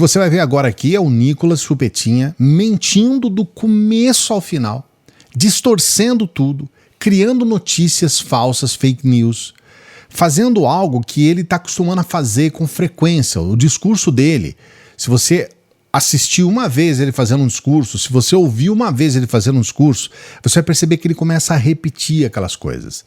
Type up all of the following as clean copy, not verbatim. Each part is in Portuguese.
você vai ver agora aqui é o Nicolas Chupetinha mentindo do começo ao final, distorcendo tudo, criando notícias falsas, fake news, fazendo algo que ele está acostumando a fazer com frequência. O discurso dele, se você assistiu uma vez ele fazendo um discurso, se você ouviu uma vez ele fazendo um discurso, você vai perceber que ele começa a repetir aquelas coisas.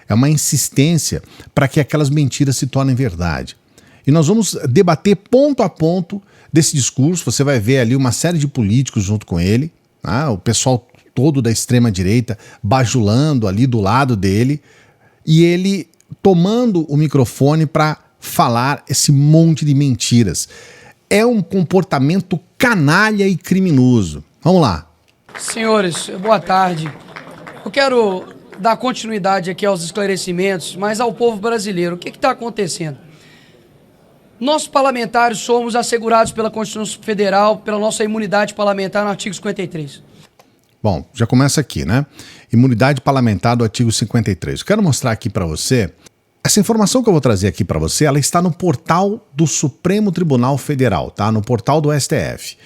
É uma insistência para que aquelas mentiras se tornem verdade. E nós vamos debater ponto a ponto desse discurso. Você vai ver ali uma série de políticos junto com ele, né? O pessoal todo da extrema-direita bajulando ali do lado dele, e ele tomando o microfone para falar esse monte de mentiras. É um comportamento canalha e criminoso. Vamos lá. Senhores, boa tarde. Eu quero dar continuidade aqui aos esclarecimentos, mas ao povo brasileiro. O que está acontecendo? Nós parlamentares somos assegurados pela Constituição Federal, pela nossa imunidade parlamentar no artigo 53. Bom, já começa aqui, né? Imunidade parlamentar do artigo 53. Eu quero mostrar aqui para você. Essa informação que eu vou trazer aqui para você, ela está no portal do Supremo Tribunal Federal, tá? No portal do STF.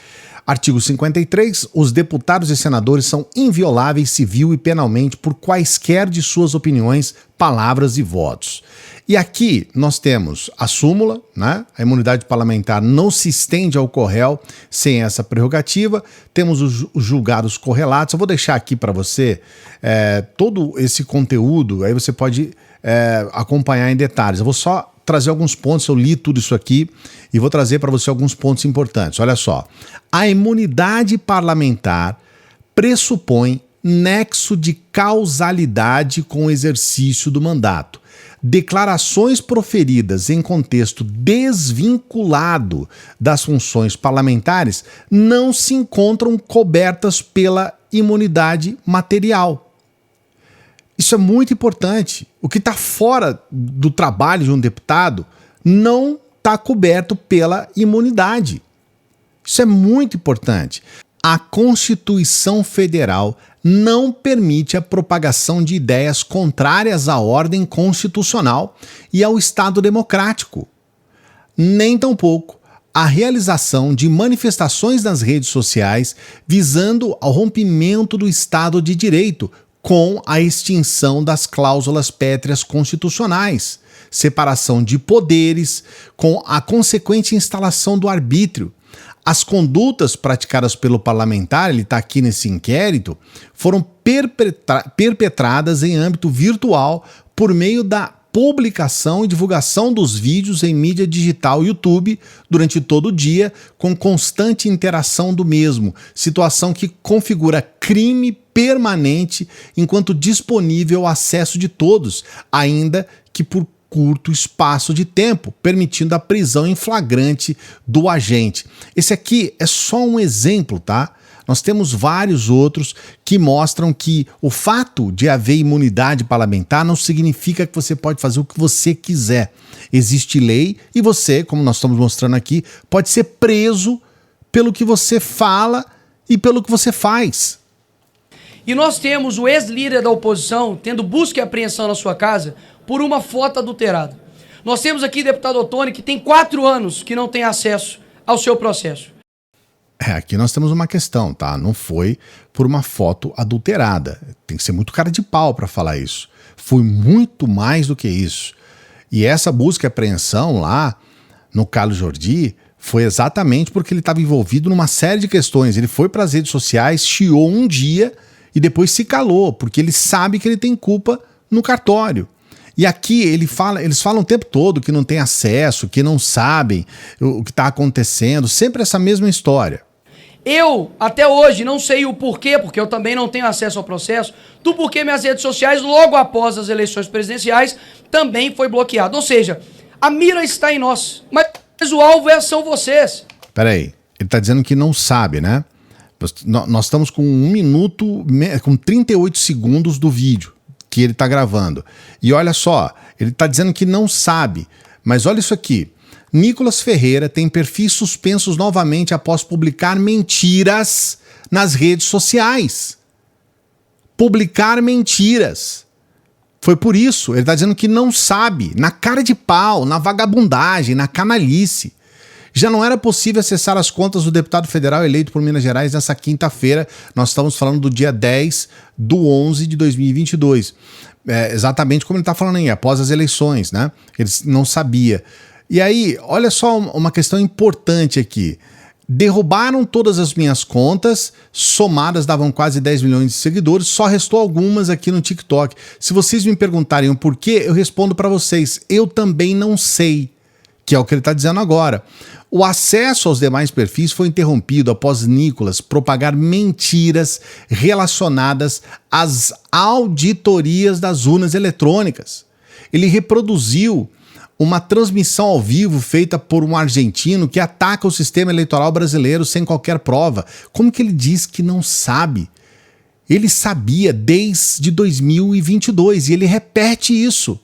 Artigo 53, os deputados e senadores são invioláveis civil e penalmente por quaisquer de suas opiniões, palavras e votos. E aqui nós temos a súmula, né? A imunidade parlamentar não se estende ao corréu sem essa prerrogativa. Temos os julgados correlatos. Eu vou deixar aqui para você todo esse conteúdo, aí você pode acompanhar em detalhes. Eu vou só trazer alguns pontos, eu li tudo isso aqui e vou trazer para você alguns pontos importantes. Olha só, a imunidade parlamentar pressupõe nexo de causalidade com o exercício do mandato. Declarações proferidas em contexto desvinculado das funções parlamentares não se encontram cobertas pela imunidade material. Isso é muito importante. O que está fora do trabalho de um deputado não está coberto pela imunidade. Isso é muito importante. A Constituição Federal não permite a propagação de ideias contrárias à ordem constitucional e ao Estado democrático, nem tampouco a realização de manifestações nas redes sociais visando ao rompimento do Estado de Direito com a extinção das cláusulas pétreas constitucionais, separação de poderes, com a consequente instalação do arbítrio. As condutas praticadas pelo parlamentar, ele está aqui nesse inquérito, foram perpetradas em âmbito virtual por meio da publicação e divulgação dos vídeos em mídia digital YouTube durante todo o dia, com constante interação do mesmo, situação que configura crime permanente enquanto disponível o acesso de todos, ainda que por curto espaço de tempo, permitindo a prisão em flagrante do agente. Esse aqui é só um exemplo, tá? Nós temos vários outros que mostram que o fato de haver imunidade parlamentar não significa que você pode fazer o que você quiser. Existe lei e você, como nós estamos mostrando aqui, pode ser preso pelo que você fala e pelo que você faz. E nós temos o ex-líder da oposição tendo busca e apreensão na sua casa por uma foto adulterada. Nós temos aqui deputado Ottoni que tem 4 anos que não tem acesso ao seu processo. Aqui nós temos uma questão, tá? Não foi por uma foto adulterada. Tem que ser muito cara de pau para falar isso. Foi muito mais do que isso. E essa busca e apreensão lá no Carlos Jordi foi exatamente porque ele estava envolvido numa série de questões. Ele foi para as redes sociais, chiou um dia e depois se calou, porque ele sabe que ele tem culpa no cartório. E aqui eles falam o tempo todo que não tem acesso, que não sabem o que está acontecendo, sempre essa mesma história. Eu, até hoje, não sei o porquê, porque eu também não tenho acesso ao processo, do porquê minhas redes sociais, logo após as eleições presidenciais, também foi bloqueado. Ou seja, a mira está em nós, mas o alvo são vocês. Peraí, ele está dizendo que não sabe, né? Nós estamos com 1 minuto, com 38 segundos do vídeo que ele está gravando. E olha só, ele está dizendo que não sabe, mas olha isso aqui. Nicolas Ferreira tem perfis suspensos novamente após publicar mentiras nas redes sociais. Publicar mentiras. Foi por isso, ele está dizendo que não sabe, na cara de pau, na vagabundagem, na canalice. Já não era possível acessar as contas do deputado federal eleito por Minas Gerais nessa quinta-feira. Nós estamos falando do dia 10/11 de 2022. Exatamente como ele está falando aí, após as eleições, né? Ele não sabia. E aí, olha só uma questão importante aqui. Derrubaram todas as minhas contas, somadas davam quase 10 milhões de seguidores, só restou algumas aqui no TikTok. Se vocês me perguntarem o porquê, eu respondo para vocês. Eu também não sei, que é o que ele está dizendo agora. O acesso aos demais perfis foi interrompido após Nicolas propagar mentiras relacionadas às auditorias das urnas eletrônicas. Ele reproduziu uma transmissão ao vivo feita por um argentino que ataca o sistema eleitoral brasileiro sem qualquer prova. Como que ele diz que não sabe? Ele sabia desde 2022 e ele repete isso.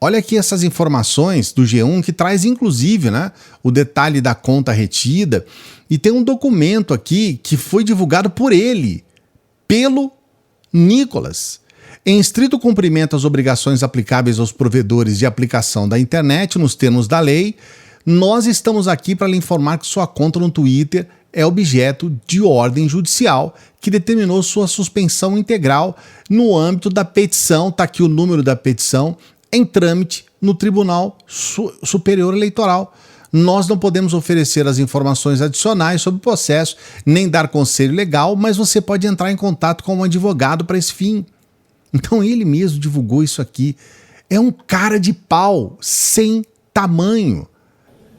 Olha aqui essas informações do G1 que traz inclusive, né, o detalhe da conta retida, e tem um documento aqui que foi divulgado por ele, pelo Nicolas. Em estrito cumprimento às obrigações aplicáveis aos provedores de aplicação da internet nos termos da lei, nós estamos aqui para lhe informar que sua conta no Twitter é objeto de ordem judicial que determinou sua suspensão integral no âmbito da petição, está aqui o número da petição, em trâmite no Tribunal Superior Eleitoral. Nós não podemos oferecer as informações adicionais sobre o processo, nem dar conselho legal, mas você pode entrar em contato com um advogado para esse fim. Então ele mesmo divulgou isso aqui. É um cara de pau sem tamanho.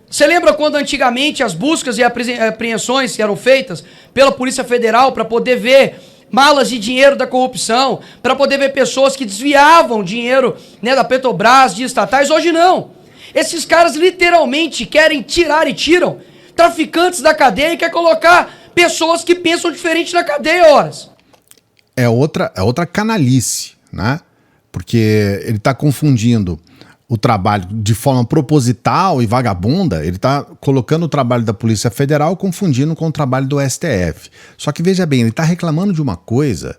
Você lembra quando antigamente as buscas e apreensões eram feitas pela Polícia Federal para poder ver malas de dinheiro da corrupção, para poder ver pessoas que desviavam dinheiro, né, da Petrobras, de estatais? Hoje não. Esses caras literalmente querem tirar e tiram traficantes da cadeia e quer colocar pessoas que pensam diferente na cadeia, horas. É outra canalice, né? Porque ele está confundindo o trabalho de forma proposital e vagabunda, ele está colocando o trabalho da Polícia Federal confundindo com o trabalho do STF. Só que veja bem, ele está reclamando de uma coisa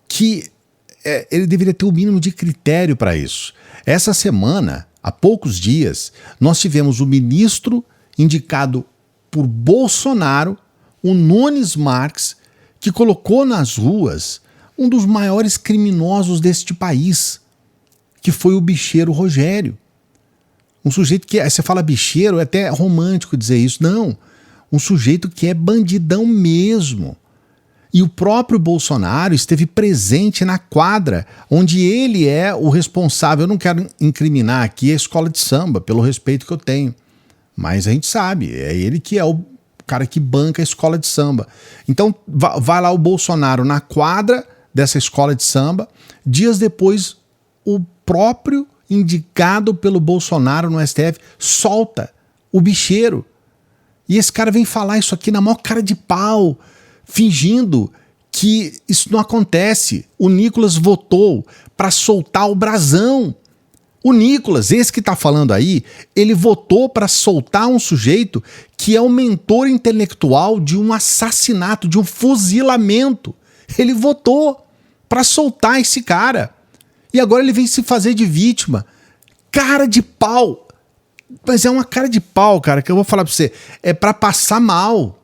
que ele deveria ter o mínimo de critério para isso. Essa semana, há poucos dias, nós tivemos o ministro indicado por Bolsonaro, o Nunes Marques, que colocou nas ruas um dos maiores criminosos deste país, que foi o bicheiro Rogério. Um sujeito que, você fala bicheiro, é até romântico dizer isso. Não, um sujeito que é bandidão mesmo. E o próprio Bolsonaro esteve presente na quadra, onde ele é o responsável. Eu não quero incriminar aqui a escola de samba, pelo respeito que eu tenho. Mas a gente sabe, é ele que é o cara que banca a escola de samba. Então vai lá o Bolsonaro na quadra dessa escola de samba. Dias depois, o próprio indicado pelo Bolsonaro no STF solta o bicheiro. E esse cara vem falar isso aqui na maior cara de pau, fingindo que isso não acontece. O Nicolas votou para soltar o brasão. O Nicolas, esse que está falando aí, ele votou para soltar um sujeito que é o mentor intelectual de um assassinato, de um fuzilamento. Ele votou para soltar esse cara. E agora ele vem se fazer de vítima. Cara de pau. Mas é uma cara de pau, cara, que eu vou falar pra você. É pra passar mal.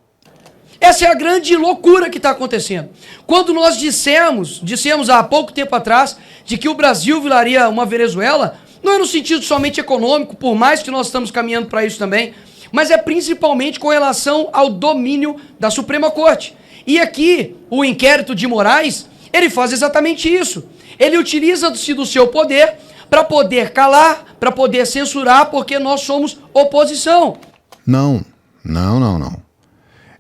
Essa é a grande loucura que está acontecendo. Quando nós dissemos há pouco tempo atrás, de que o Brasil viraria uma Venezuela, não é no sentido somente econômico, por mais que nós estamos caminhando para isso também, mas é principalmente com relação ao domínio da Suprema Corte. E aqui, o inquérito de Moraes, ele faz exatamente isso. Ele utiliza-se do seu poder para poder calar, para poder censurar, porque nós somos oposição. Não.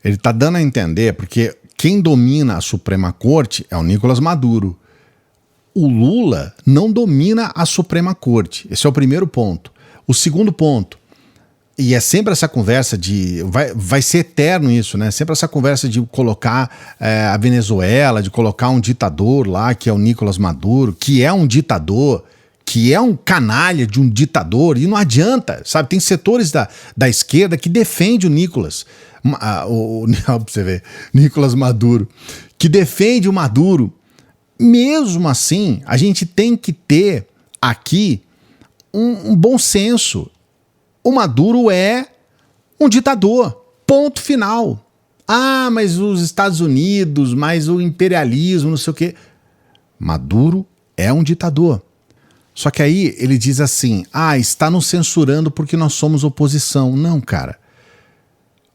Ele está dando a entender, porque quem domina a Suprema Corte é o Nicolás Maduro. O Lula não domina a Suprema Corte. Esse é o primeiro ponto. O segundo ponto, e é sempre essa conversa de... Vai ser eterno isso, né? Sempre essa conversa de colocar a Venezuela, de colocar um ditador lá, que é o Nicolás Maduro, que é um ditador, que é um canalha de um ditador, e não adianta, sabe? Tem setores da esquerda que defende o Nicolás, pra você ver, Nicolás Maduro, que defende o Maduro. Mesmo assim, a gente tem que ter aqui um bom senso. O Maduro é Um ditador. Ponto final. Ah, mas os Estados Unidos, mas o imperialismo, não sei o quê. Maduro é um ditador. Só que aí ele diz assim, está nos censurando porque nós somos oposição. Não, cara.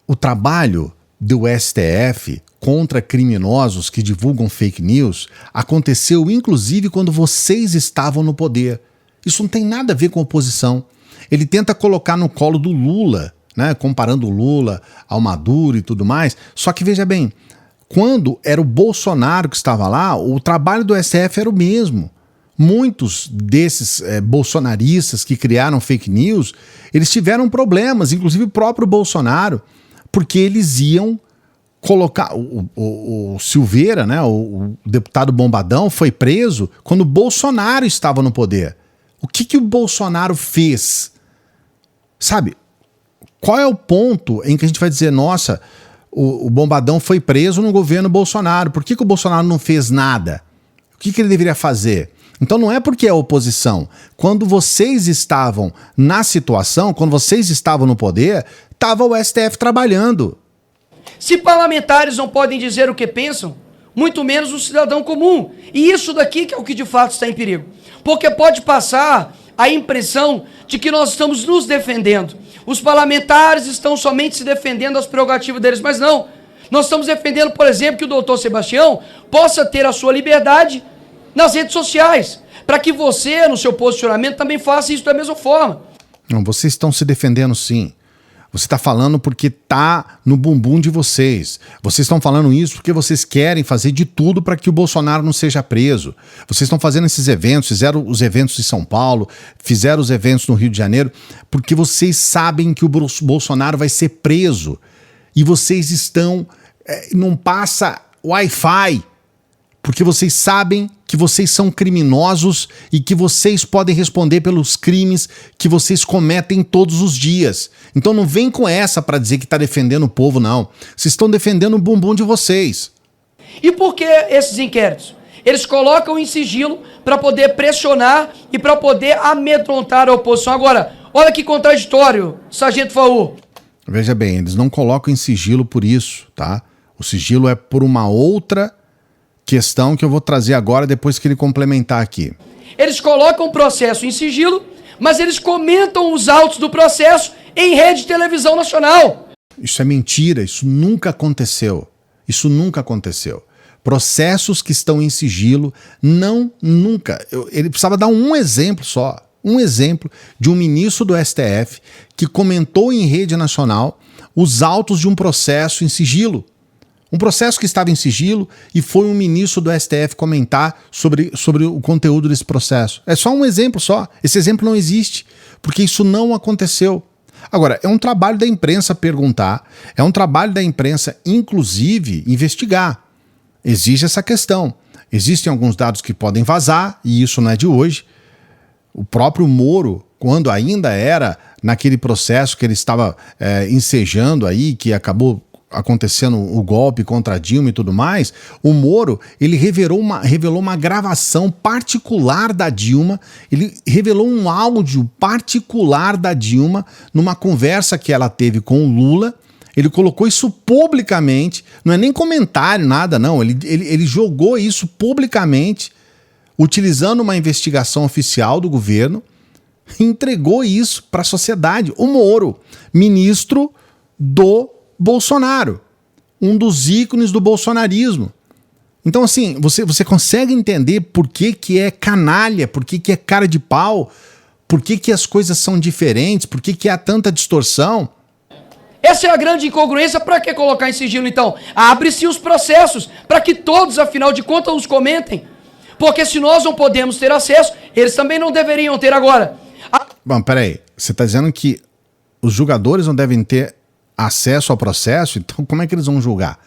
O trabalho do STF contra criminosos que divulgam fake news aconteceu inclusive quando vocês estavam no poder. Isso não tem nada a ver com oposição. Ele tenta colocar no colo do Lula, né, comparando o Lula ao Maduro e tudo mais. Só que veja bem, quando era o Bolsonaro que estava lá, o trabalho do STF era o mesmo. Muitos desses bolsonaristas que criaram fake news, eles tiveram problemas, inclusive o próprio Bolsonaro, porque eles iam colocar... O Silveira, né, o deputado Bombadão, foi preso quando o Bolsonaro estava no poder. O que o Bolsonaro fez? Sabe, qual é o ponto em que a gente vai dizer, nossa, o Bombadão foi preso no governo Bolsonaro, por que o Bolsonaro não fez nada? O que ele deveria fazer? Então não é porque é oposição. Quando vocês estavam na situação, quando vocês estavam no poder, estava o STF trabalhando. Se parlamentares não podem dizer o que pensam, muito menos um cidadão comum. E isso daqui que é o que de fato está em perigo. Porque pode passar a impressão de que nós estamos nos defendendo. Os parlamentares estão somente se defendendo das prerrogativas deles, mas não. Nós estamos defendendo, por exemplo, que o doutor Sebastião possa ter a sua liberdade nas redes sociais, para que você, no seu posicionamento, também faça isso da mesma forma. Não, vocês estão se defendendo sim. Você está falando porque está no bumbum de vocês. Vocês estão falando isso porque vocês querem fazer de tudo para que o Bolsonaro não seja preso. Vocês estão fazendo esses eventos, fizeram os eventos em São Paulo, fizeram os eventos no Rio de Janeiro, porque vocês sabem que o Bolsonaro vai ser preso. E vocês estão... não passa Wi-Fi, porque vocês sabem que vocês são criminosos e que vocês podem responder pelos crimes que vocês cometem todos os dias. Então não vem com essa para dizer que está defendendo o povo, não. Vocês estão defendendo o bumbum de vocês. E por que esses inquéritos? Eles colocam em sigilo para poder pressionar e para poder amedrontar a oposição. Agora, olha que contraditório, Sargento Faur. Veja bem, eles não colocam em sigilo por isso, tá? O sigilo é por uma outra questão que eu vou trazer agora depois que ele complementar aqui. Eles colocam o processo em sigilo, mas eles comentam os autos do processo em rede de televisão nacional. Isso é mentira, isso nunca aconteceu. Isso nunca aconteceu. Processos que estão em sigilo, nunca. Ele precisava dar um exemplo só. Um exemplo de um ministro do STF que comentou em rede nacional os autos de um processo em sigilo. Um processo que estava em sigilo e foi um ministro do STF comentar sobre o conteúdo desse processo. É só um exemplo só. Esse exemplo não existe, porque isso não aconteceu. Agora, é um trabalho da imprensa perguntar, é um trabalho da imprensa, inclusive, investigar. Existe essa questão. Existem alguns dados que podem vazar, e isso não é de hoje. O próprio Moro, quando ainda era naquele processo que ele estava ensejando aí, que acabou acontecendo o golpe contra a Dilma e tudo mais, o Moro, ele revelou uma gravação particular da Dilma, ele revelou um áudio particular da Dilma numa conversa que ela teve com o Lula. Ele colocou isso publicamente, não é nem comentário, nada não, ele jogou isso publicamente, utilizando uma investigação oficial do governo, e entregou isso para a sociedade. O Moro, ministro do Bolsonaro, um dos ícones do bolsonarismo. Então, assim, você consegue entender por que é canalha, por que é cara de pau, por que as coisas são diferentes, por que há tanta distorção? Essa é a grande incongruência. Para que colocar em sigilo, então? Abre-se os processos, para que todos, afinal de contas, os comentem. Porque se nós não podemos ter acesso, eles também não deveriam ter agora. Bom, peraí, você está dizendo que os julgadores não devem ter acesso ao processo? Então como é que eles vão julgar?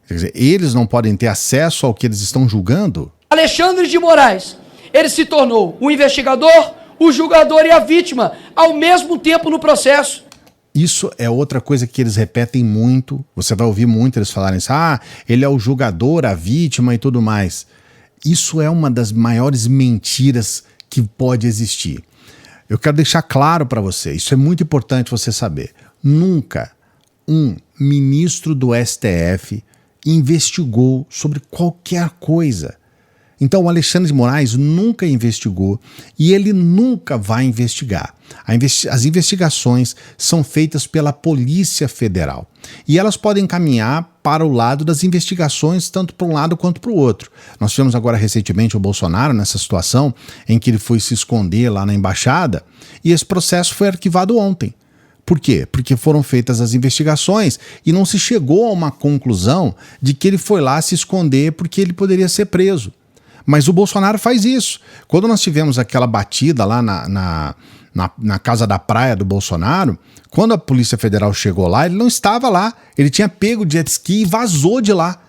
Quer dizer, eles não podem ter acesso ao que eles estão julgando? Alexandre de Moraes, ele se tornou o investigador, o julgador e a vítima ao mesmo tempo no processo. Isso é outra coisa que eles repetem muito, você vai ouvir muito eles falarem isso, ele é o julgador, a vítima e tudo mais. Isso é uma das maiores mentiras que pode existir. Eu quero deixar claro para você, isso é muito importante você saber. nunca um ministro do STF investigou sobre qualquer coisa. Então o Alexandre de Moraes nunca investigou e ele nunca vai investigar. As investigações são feitas pela Polícia Federal e elas podem caminhar para o lado das investigações, tanto para um lado quanto para o outro. Nós tivemos agora recentemente o Bolsonaro nessa situação em que ele foi se esconder lá na embaixada e esse processo foi arquivado ontem. Por quê? Porque foram feitas as investigações e não se chegou a uma conclusão de que ele foi lá se esconder porque ele poderia ser preso. Mas o Bolsonaro faz isso. Quando nós tivemos aquela batida lá na casa da praia do Bolsonaro, quando a Polícia Federal chegou lá, ele não estava lá. Ele tinha pego o jet ski e vazou de lá.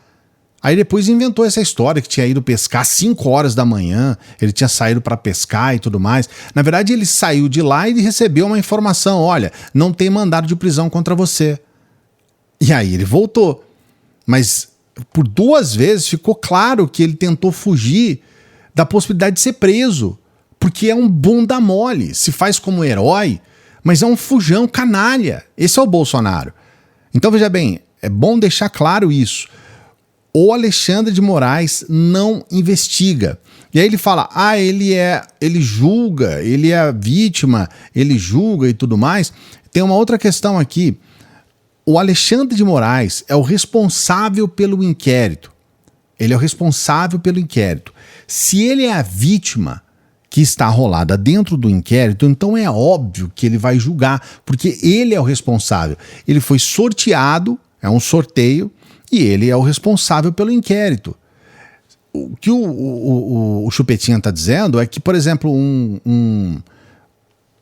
Aí depois inventou essa história que tinha ido pescar às 5 horas da manhã, ele tinha saído para pescar e tudo mais. Na verdade, ele saiu de lá e recebeu uma informação: olha, não tem mandado de prisão contra você. E aí ele voltou. Mas por 2 vezes ficou claro que ele tentou fugir da possibilidade de ser preso, porque é um bunda mole, se faz como herói, mas é um fujão canalha. Esse é o Bolsonaro. Então veja bem, é bom deixar claro isso. O Alexandre de Moraes não investiga. E aí ele fala, ele julga, ele é vítima, ele julga e tudo mais. Tem uma outra questão aqui. O Alexandre de Moraes é o responsável pelo inquérito. Ele é o responsável pelo inquérito. Se ele é a vítima que está arrolada dentro do inquérito, então é óbvio que ele vai julgar, porque ele é o responsável. Ele foi sorteado, é um sorteio, e ele é o responsável pelo inquérito. O que o Chupetinha está dizendo é que, por exemplo, um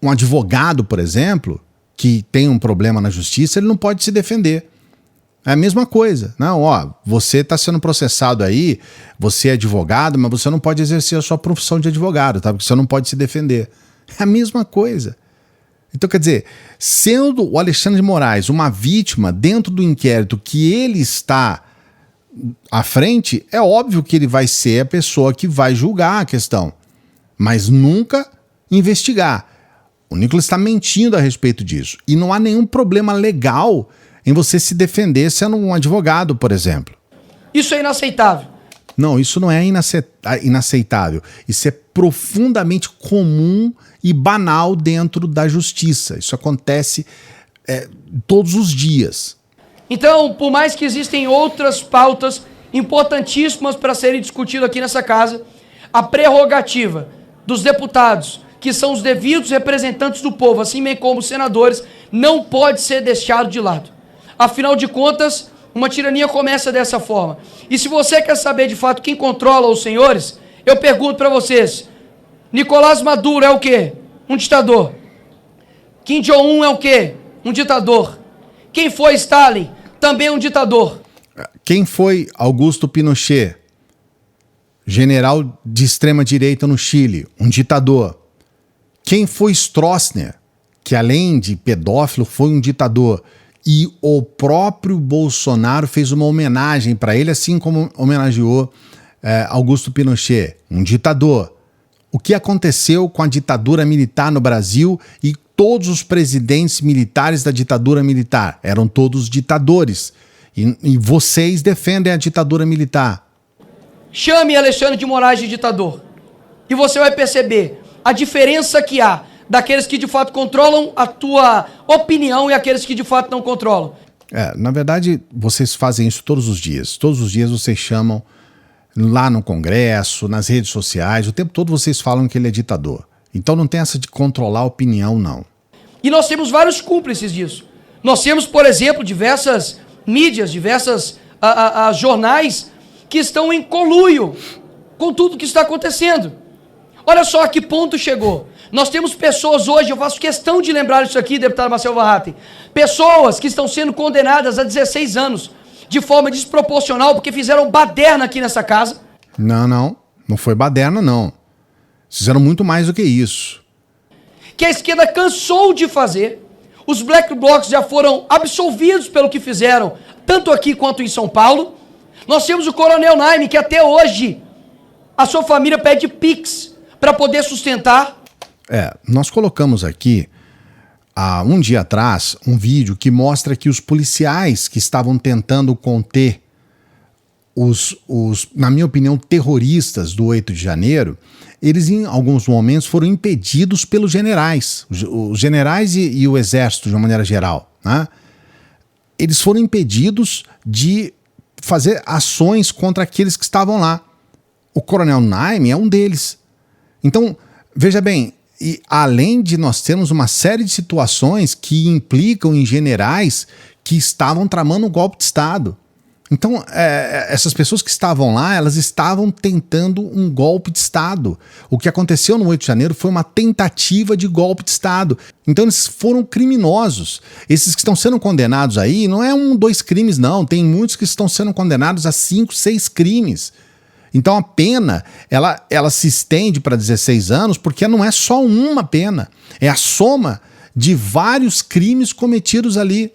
advogado, por exemplo, que tem um problema na justiça, ele não pode se defender. É a mesma coisa. Não, você está sendo processado aí, você é advogado, mas você não pode exercer a sua profissão de advogado, tá? Porque você não pode se defender. É a mesma coisa. Então, quer dizer, sendo o Alexandre de Moraes uma vítima dentro do inquérito que ele está à frente, é óbvio que ele vai ser a pessoa que vai julgar a questão, mas nunca investigar. O Nicolas está mentindo a respeito disso. E não há nenhum problema legal em você se defender sendo um advogado, por exemplo. Isso é inaceitável. Não, isso não é inaceitável. Isso é profundamente comum e banal dentro da justiça. Isso acontece todos os dias. Então, por mais que existem outras pautas importantíssimas para serem discutidas aqui nessa casa, a prerrogativa dos deputados, que são os devidos representantes do povo, assim bem como os senadores, não pode ser deixado de lado. Afinal de contas, uma tirania começa dessa forma. E se você quer saber de fato quem controla os senhores, eu pergunto para vocês, Nicolás Maduro é o quê? Um ditador. Kim Jong-un é o quê? Um ditador. Quem foi Stalin? Também um ditador. Quem foi Augusto Pinochet? General de extrema direita no Chile, um ditador. Quem foi Stroessner? Que além de pedófilo foi um ditador. E o próprio Bolsonaro fez uma homenagem para ele, assim como homenageou Augusto Pinochet, um ditador. O que aconteceu com a ditadura militar no Brasil e todos os presidentes militares da ditadura militar? Eram todos ditadores. E vocês defendem a ditadura militar. Chame Alexandre de Moraes de ditador. E você vai perceber a diferença que há daqueles que de fato controlam a tua opinião e aqueles que de fato não controlam. Na verdade, vocês fazem isso todos os dias. Todos os dias vocês chamam lá no Congresso, nas redes sociais, o tempo todo vocês falam que ele é ditador. Então não tem essa de controlar a opinião, não. E nós temos vários cúmplices disso. Nós temos, por exemplo, diversas mídias, diversas jornais que estão em conluio com tudo que está acontecendo. Olha só a que ponto chegou. Nós temos pessoas hoje, eu faço questão de lembrar isso aqui, deputado Marcel Warraten, pessoas que estão sendo condenadas a 16 anos de forma desproporcional porque fizeram baderna aqui nessa casa. Não foi baderna, não. Fizeram muito mais do que isso. Que a esquerda cansou de fazer. Os black blocs já foram absolvidos pelo que fizeram, tanto aqui quanto em São Paulo. Nós temos o Coronel Naime, que até hoje a sua família pede Pix para poder sustentar. Nós colocamos aqui há um dia atrás um vídeo que mostra que os policiais que estavam tentando conter os, na minha opinião, terroristas do 8 de janeiro, eles em alguns momentos foram impedidos pelos generais, os generais e o exército de uma maneira geral, né? Eles foram impedidos de fazer ações contra aqueles que estavam lá. O Coronel Naime é um deles. Então, veja bem, e além de nós termos uma série de situações que implicam em generais que estavam tramando um golpe de Estado. Então, essas pessoas que estavam lá, elas estavam tentando um golpe de Estado. O que aconteceu no 8 de janeiro foi uma tentativa de golpe de Estado. Então, eles foram criminosos. Esses que estão sendo condenados aí, não é 1, 2 crimes, não. Tem muitos que estão sendo condenados a 5, 6 crimes. Então, a pena, ela se estende para 16 anos porque não é só uma pena. É a soma de vários crimes cometidos ali.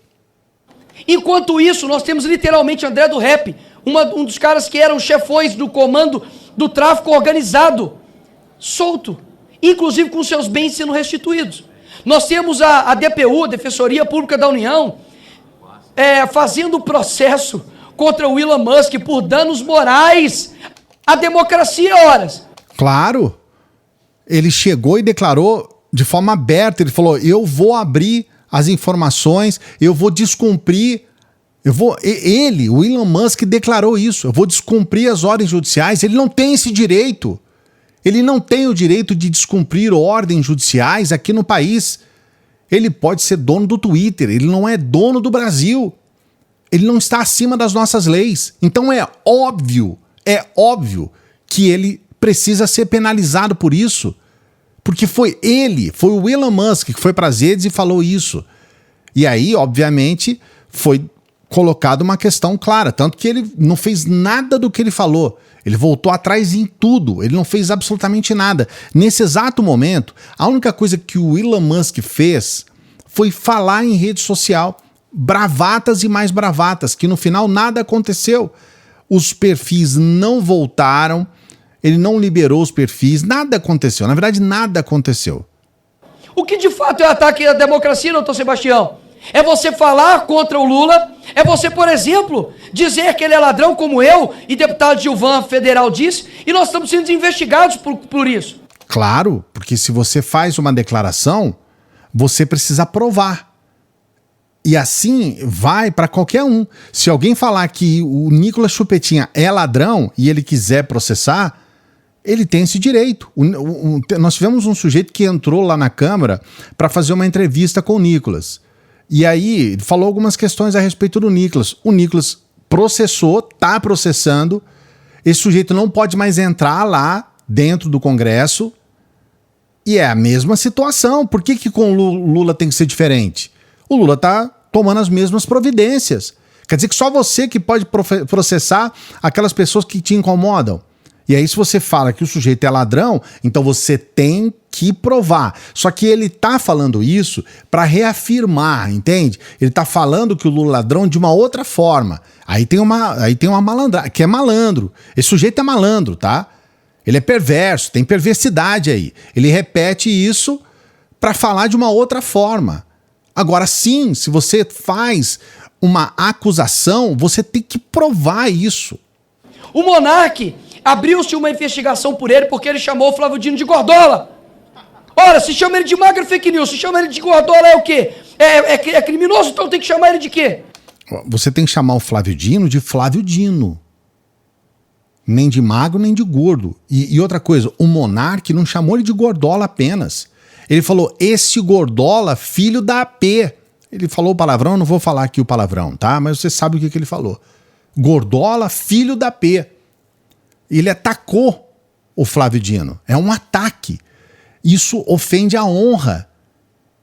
Enquanto isso, nós temos literalmente André do Rap, um dos caras que eram chefões do comando do tráfico organizado, solto, inclusive com seus bens sendo restituídos. Nós temos a DPU, a Defensoria Pública da União, fazendo processo contra o Elon Musk por danos morais à democracia, horas. Claro, ele chegou e declarou de forma aberta, ele falou, eu vou abrir as informações, eu vou descumprir, o Elon Musk declarou isso, eu vou descumprir as ordens judiciais. Ele não tem esse direito, ele não tem o direito de descumprir ordens judiciais aqui no país. Ele pode ser dono do Twitter, ele não é dono do Brasil, ele não está acima das nossas leis. Então é óbvio que ele precisa ser penalizado por isso. Porque foi o Elon Musk que foi para as redes e falou isso. E aí, obviamente, foi colocada uma questão clara. Tanto que ele não fez nada do que ele falou. Ele voltou atrás em tudo. Ele não fez absolutamente nada. Nesse exato momento, a única coisa que o Elon Musk fez foi falar em rede social. Bravatas e mais bravatas, que no final nada aconteceu. Os perfis não voltaram. Ele não liberou os perfis, nada aconteceu. Na verdade, nada aconteceu. O que de fato é ataque à democracia, doutor Sebastião? É você falar contra o Lula, é você, por exemplo, dizer que ele é ladrão como eu e deputado Gilvan Federal disse, e nós estamos sendo investigados por isso. Claro, porque se você faz uma declaração, você precisa provar. E assim vai para qualquer um. Se alguém falar que o Nicolas Chupetinha é ladrão e ele quiser processar, ele tem esse direito. Nós tivemos um sujeito que entrou lá na Câmara para fazer uma entrevista com o Nicolas. E aí ele falou algumas questões a respeito do Nicolas. O Nicolas processou, está processando. Esse sujeito não pode mais entrar lá dentro do Congresso. E é a mesma situação. Por que com o Lula tem que ser diferente? O Lula está tomando as mesmas providências. Quer dizer que só você que pode processar aquelas pessoas que te incomodam. E aí, se você fala que o sujeito é ladrão, então você tem que provar. Só que ele tá falando isso para reafirmar, entende? Ele tá falando que o Lula é ladrão de uma outra forma. Aí tem uma malandragem, que é malandro. Esse sujeito é malandro, tá? Ele é perverso, tem perversidade aí. Ele repete isso para falar de uma outra forma. Agora sim, se você faz uma acusação, você tem que provar isso. O Monark... abriu-se uma investigação por ele porque ele chamou o Flávio Dino de gordola. Ora, se chama ele de magro, fake news. Se chama ele de gordola, é o quê? É criminoso, então tem que chamar ele de quê? Você tem que chamar o Flávio Dino de Flávio Dino. Nem de magro, nem de gordo. E outra coisa, o Monark não chamou ele de gordola apenas. Ele falou, esse gordola, filho da AP. Ele falou o palavrão, eu não vou falar aqui o palavrão, tá? Mas você sabe o que ele falou. Gordola, filho da AP. Ele atacou o Flávio Dino. É um ataque. Isso ofende a honra.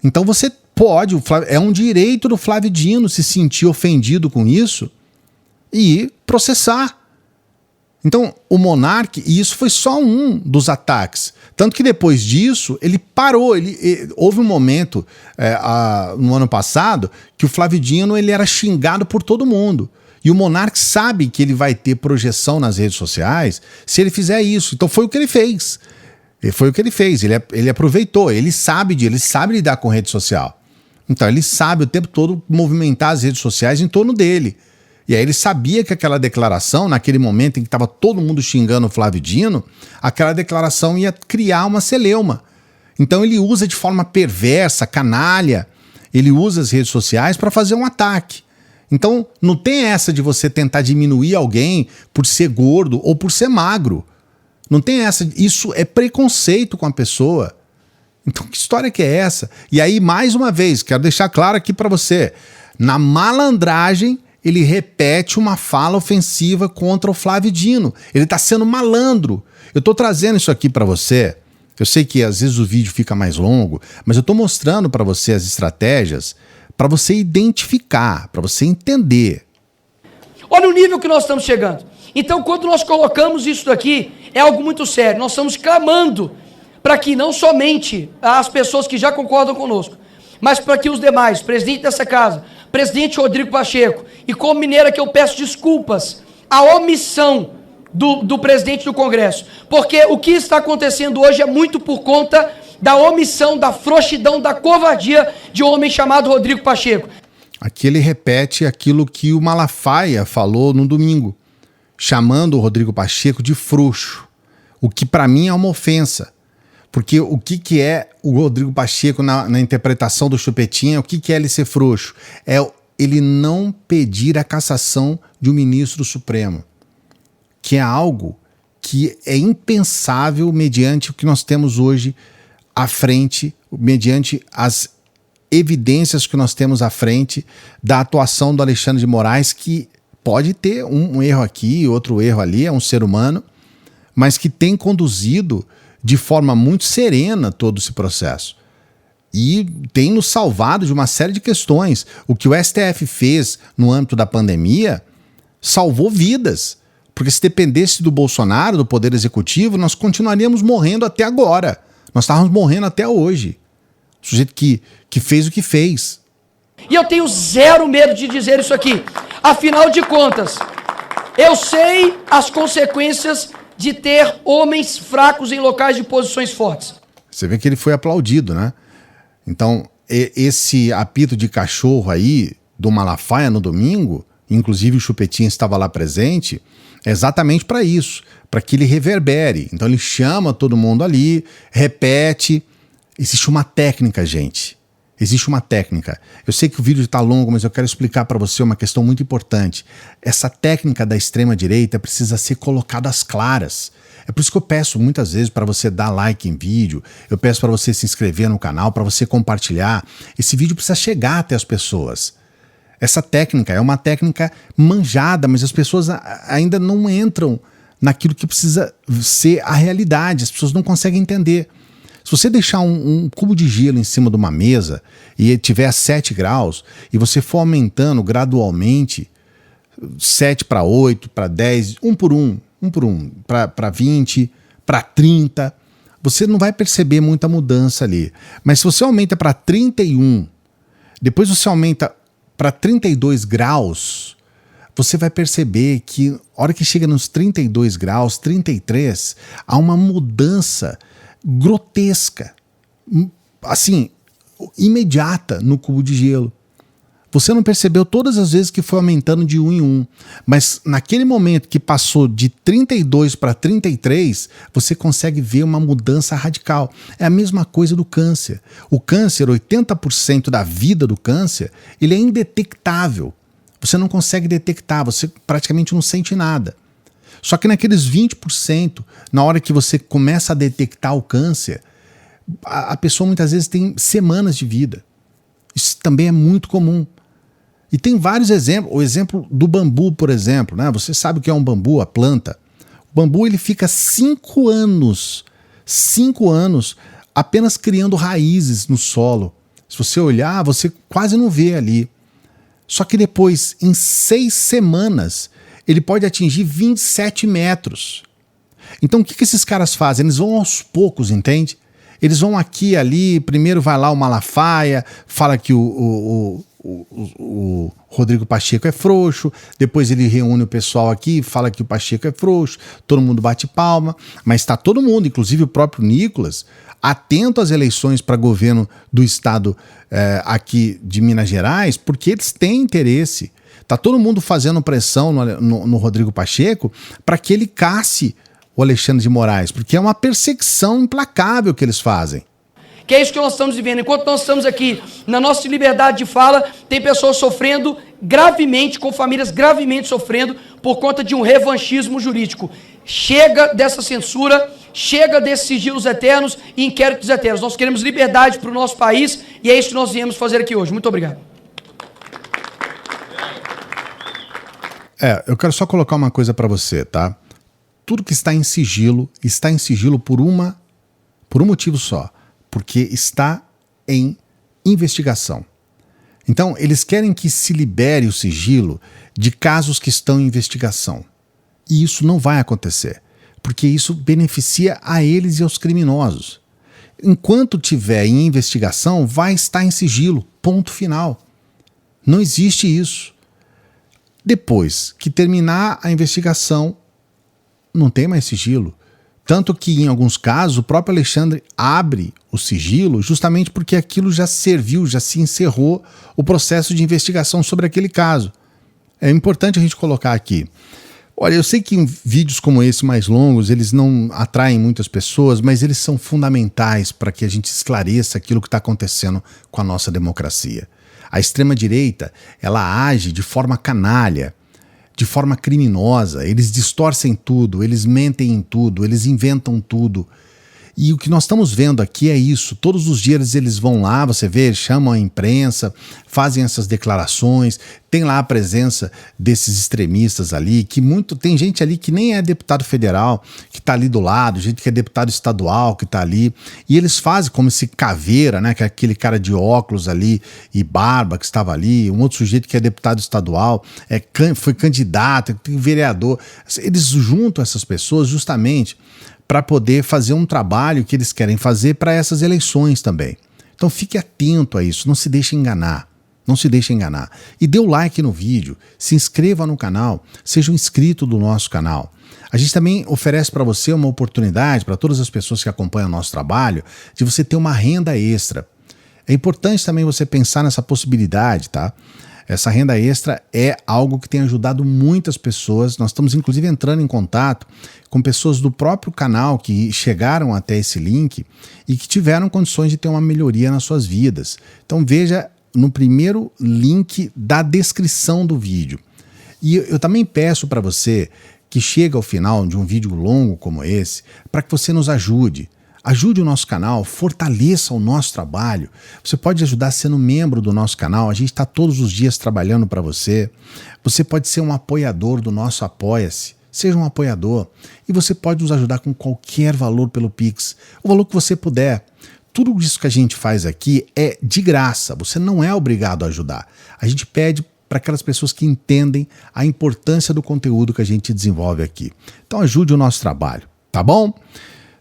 Então você pode, é um direito do Flávio Dino se sentir ofendido com isso e processar. Então o Monark, e isso foi só um dos ataques. Tanto que depois disso ele parou. Houve um momento no ano passado que o Flávio Dino ele era xingado por todo mundo. E o Monark sabe que ele vai ter projeção nas redes sociais se ele fizer isso. Então foi o que ele fez. Ele aproveitou, ele sabe lidar com rede social. Então ele sabe o tempo todo movimentar as redes sociais em torno dele. E aí ele sabia que aquela declaração, naquele momento em que estava todo mundo xingando o Flávio Dino, aquela declaração ia criar uma celeuma. Então ele usa de forma perversa, canalha, ele usa as redes sociais para fazer um ataque. Então não tem essa de você tentar diminuir alguém por ser gordo ou por ser magro. Não tem essa. Isso é preconceito com a pessoa. Então que história que é essa? E aí, mais uma vez, quero deixar claro aqui para você, na malandragem, ele repete uma fala ofensiva contra o Flávio Dino. Ele está sendo malandro. Eu estou trazendo isso aqui para você. Eu sei que às vezes o vídeo fica mais longo, mas eu estou mostrando para você as estratégias para você identificar, para você entender. Olha o nível que nós estamos chegando. Então, quando nós colocamos isso daqui, é algo muito sério. Nós estamos clamando para que não somente as pessoas que já concordam conosco, mas para que os demais, presidente dessa casa, presidente Rodrigo Pacheco, e como mineira que eu peço desculpas, a omissão do presidente do Congresso, porque o que está acontecendo hoje é muito por conta da omissão, da frouxidão, da covardia de um homem chamado Rodrigo Pacheco. Aqui ele repete aquilo que o Malafaia falou no domingo, chamando o Rodrigo Pacheco de frouxo, o que para mim é uma ofensa. Porque o que é o Rodrigo Pacheco na interpretação do Chupetinha, o que é ele ser frouxo? É ele não pedir a cassação de um ministro supremo, que é algo que é impensável mediante o que nós temos hoje à frente, mediante as evidências que nós temos à frente da atuação do Alexandre de Moraes, que pode ter um erro aqui, outro erro ali, é um ser humano, mas que tem conduzido de forma muito serena todo esse processo. E tem nos salvado de uma série de questões. O que o STF fez no âmbito da pandemia salvou vidas. Porque se dependesse do Bolsonaro, do Poder Executivo, nós continuaríamos morrendo até agora. Nós estávamos morrendo até hoje. O sujeito que fez o que fez. E eu tenho zero medo de dizer isso aqui. Afinal de contas, eu sei as consequências de ter homens fracos em locais de posições fortes. Você vê que ele foi aplaudido, né? Então, esse apito de cachorro aí do Malafaia no domingo, inclusive o Chupetinha estava lá presente, é exatamente para isso, para que ele reverbere. Então ele chama todo mundo ali, repete. Existe uma técnica, gente. Existe uma técnica. Eu sei que o vídeo está longo, mas eu quero explicar para você uma questão muito importante. Essa técnica da extrema-direita precisa ser colocada às claras. É por isso que eu peço muitas vezes para você dar like em vídeo, eu peço para você se inscrever no canal, para você compartilhar. Esse vídeo precisa chegar até as pessoas. Essa técnica é uma técnica manjada, mas as pessoas ainda não entram naquilo que precisa ser a realidade. As pessoas não conseguem entender. Se você deixar um cubo de gelo em cima de uma mesa e ele tiver a 7 graus e você for aumentando gradualmente 7 para 8, para 10, um por um, para 20, para 30, você não vai perceber muita mudança ali. Mas se você aumenta para 31, depois você aumenta para 32 graus, você vai perceber que a hora que chega nos 32 graus, 33, há uma mudança grotesca, assim, imediata no cubo de gelo. Você não percebeu todas as vezes que foi aumentando de 1 em 1, mas naquele momento que passou de 32 para 33, você consegue ver uma mudança radical. É a mesma coisa do câncer. O câncer, 80% da vida do câncer, ele é indetectável. Você não consegue detectar, você praticamente não sente nada. Só que naqueles 20%, na hora que você começa a detectar o câncer, a pessoa muitas vezes tem semanas de vida. Isso também é muito comum. E tem vários exemplos. O exemplo do bambu, por exemplo, né? Você sabe o que é um bambu, a planta. O bambu ele fica 5 anos apenas criando raízes no solo. Se você olhar, você quase não vê ali. Só que depois, em 6 semanas, ele pode atingir 27 metros. Então o que esses caras fazem? Eles vão aos poucos, entende? Eles vão aqui e ali, primeiro vai lá o Malafaia, fala que o o Rodrigo Pacheco é frouxo, depois ele reúne o pessoal aqui, fala que o Pacheco é frouxo, todo mundo bate palma, mas está todo mundo, inclusive o próprio Nicolas, atento às eleições para governo do estado aqui de Minas Gerais, porque eles têm interesse. Está todo mundo fazendo pressão no Rodrigo Pacheco para que ele casse o Alexandre de Moraes, porque é uma perseguição implacável que eles fazem. Que é isso que nós estamos vivendo. Enquanto nós estamos aqui na nossa liberdade de fala, tem pessoas sofrendo gravemente, com famílias gravemente sofrendo por conta de um revanchismo jurídico. Chega dessa censura, chega desses sigilos eternos e inquéritos eternos. Nós queremos liberdade para o nosso país e é isso que nós viemos fazer aqui hoje. Muito obrigado. Eu quero só colocar uma coisa para você, tá? Tudo que está em sigilo por um motivo só. Porque está em investigação. Então, eles querem que se libere o sigilo de casos que estão em investigação. E isso não vai acontecer, porque isso beneficia a eles e aos criminosos. Enquanto tiver em investigação, vai estar em sigilo, ponto final. Não existe isso. Depois que terminar a investigação, não tem mais sigilo. Tanto que, em alguns casos, o próprio Alexandre abre o sigilo justamente porque aquilo já serviu, já se encerrou o processo de investigação sobre aquele caso. É importante a gente colocar aqui. Olha, eu sei que vídeos como esse mais longos, eles não atraem muitas pessoas, mas eles são fundamentais para que a gente esclareça aquilo que está acontecendo com a nossa democracia. A extrema-direita, ela age de forma canalha, de forma criminosa, eles distorcem tudo, eles mentem em tudo, eles inventam tudo. E o que nós estamos vendo aqui é isso. Todos os dias eles vão lá, você vê, chamam a imprensa, fazem essas declarações, tem lá a presença desses extremistas ali, que tem gente ali que nem é deputado federal, que está ali do lado, gente que é deputado estadual, que está ali, e eles fazem como esse Caveira, né, que é aquele cara de óculos ali e barba que estava ali, um outro sujeito que é deputado estadual, foi candidato, tem vereador. Eles juntam essas pessoas justamente para poder fazer um trabalho que eles querem fazer para essas eleições também. Então fique atento a isso, não se deixe enganar. Não se deixe enganar. E dê o like no vídeo, se inscreva no canal, seja um inscrito do nosso canal. A gente também oferece para você uma oportunidade, para todas as pessoas que acompanham o nosso trabalho, de você ter uma renda extra. É importante também você pensar nessa possibilidade, tá? Essa renda extra é algo que tem ajudado muitas pessoas. Nós estamos inclusive entrando em contato com pessoas do próprio canal que chegaram até esse link e que tiveram condições de ter uma melhoria nas suas vidas. Então veja no primeiro link da descrição do vídeo. E eu também peço para você que chega ao final de um vídeo longo como esse, para que você nos ajude. Ajude o nosso canal, fortaleça o nosso trabalho. Você pode ajudar sendo membro do nosso canal, a gente está todos os dias trabalhando para você. Você pode ser um apoiador do nosso Apoia-se, seja um apoiador. E você pode nos ajudar com qualquer valor pelo Pix, o valor que você puder. Tudo isso que a gente faz aqui é de graça, você não é obrigado a ajudar. A gente pede para aquelas pessoas que entendem a importância do conteúdo que a gente desenvolve aqui. Então ajude o nosso trabalho, tá bom?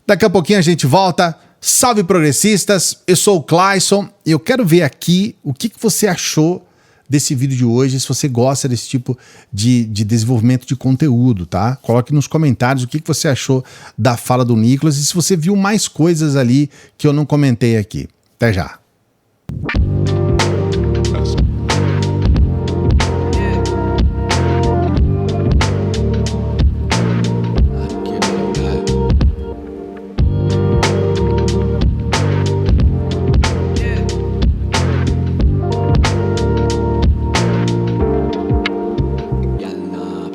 Daqui a pouquinho a gente volta. Salve progressistas, eu sou o Clayson e eu quero ver aqui o que você achou desse vídeo de hoje, se você gosta desse tipo de desenvolvimento de conteúdo, tá? Coloque nos comentários o que você achou da fala do Nicolas e se você viu mais coisas ali que eu não comentei aqui. Até já!